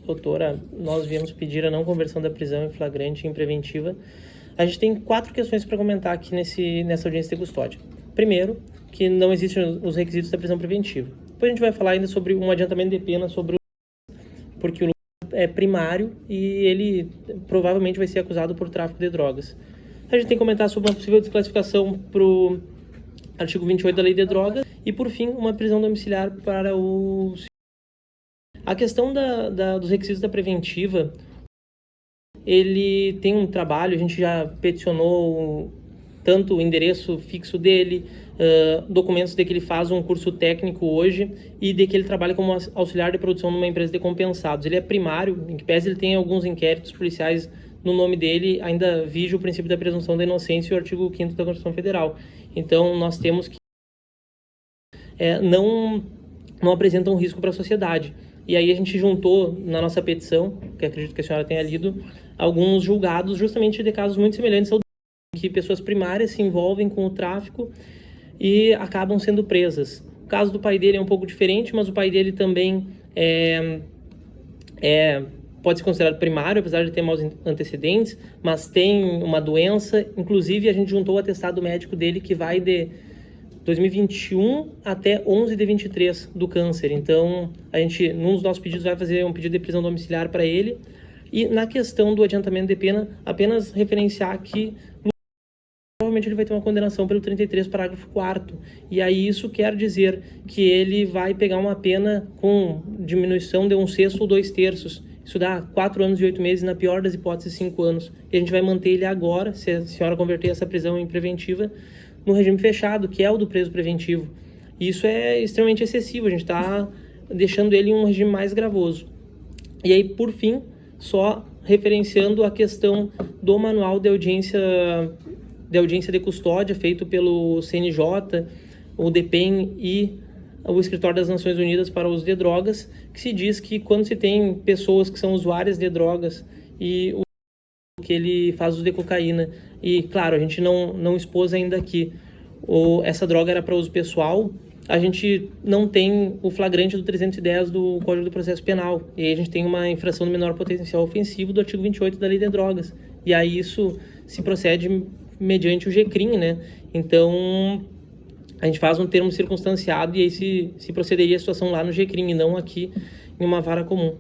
Doutora, nós viemos pedir a não conversão da prisão em flagrante e em preventiva. A gente tem 4 questões para comentar aqui nessa audiência de custódia. Primeiro, que não existem os requisitos da prisão preventiva. Depois a gente vai falar ainda sobre um adiantamento de pena porque o Lucas é primário e ele provavelmente vai ser acusado por tráfico de drogas. A gente tem que comentar sobre uma possível desclassificação para o artigo 28 da Lei de Drogas e, por fim, uma prisão domiciliar para o... A questão dos requisitos da preventiva, ele tem um trabalho, a gente já peticionou tanto o endereço fixo dele, documentos de que ele faz um curso técnico hoje e de que ele trabalha como auxiliar de produção numa empresa de compensados. Ele é primário, em que pese ele tem alguns inquéritos policiais no nome dele, ainda vige o princípio da presunção da inocência e o artigo 5º da Constituição Federal. Então, nós temos que não apresentam um risco para a sociedade. E aí a gente juntou na nossa petição, que acredito que a senhora tenha lido, alguns julgados justamente de casos muito semelhantes ao que pessoas primárias se envolvem com o tráfico e acabam sendo presas. O caso do pai dele é um pouco diferente, mas o pai dele também pode ser considerado primário, apesar de ter maus antecedentes, mas tem uma doença. Inclusive, a gente juntou o atestado médico dele, que vai de 2021 até 11 de 23 do câncer. Então, a gente, num dos nossos pedidos, vai fazer um pedido de prisão domiciliar para ele. E na questão do adiantamento de pena, apenas referenciar que provavelmente ele vai ter uma condenação pelo 33, parágrafo 4º. E aí isso quer dizer que ele vai pegar uma pena com diminuição de 1/6 ou 2/3. Isso dá 4 anos e 8 meses, na pior das hipóteses, 5 anos. E a gente vai manter ele agora, se a senhora converter essa prisão em preventiva, no regime fechado, que é o do preso preventivo. E isso é extremamente excessivo, a gente está deixando ele em um regime mais gravoso. E aí, por fim, só referenciando a questão do manual de audiência de custódia feito pelo CNJ, o DEPEN e o Escritório das Nações Unidas para o Uso de Drogas, que se diz que quando se tem pessoas que são usuárias de drogas e que ele faz uso de cocaína, e claro, a gente não expôs ainda aqui, essa droga era para uso pessoal, a gente não tem o flagrante do 310 do Código do Processo Penal, e aí a gente tem uma infração do menor potencial ofensivo do artigo 28 da Lei de Drogas, e aí isso se procede mediante o GCRIM, né? Então, a gente faz um termo circunstanciado e aí se procederia a situação lá no GCRIM e não aqui em uma vara comum.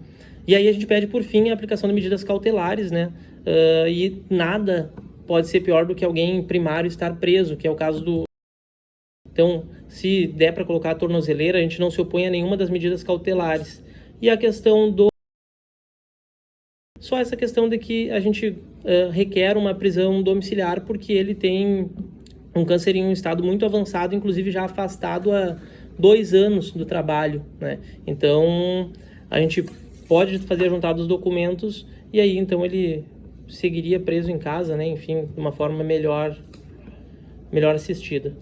E aí a gente pede, por fim, a aplicação de medidas cautelares, né? E nada pode ser pior do que alguém primário estar preso, que é o caso do... Então, se der para colocar a tornozeleira, a gente não se opõe a nenhuma das medidas cautelares. E a questão do... Só essa questão de que a gente requer uma prisão domiciliar porque ele tem um câncer em um estado muito avançado, inclusive já afastado há 2 anos do trabalho, né? Então, a gente pode fazer a juntada dos documentos e aí, então, ele seguiria preso em casa, né? Enfim, de uma forma melhor assistida.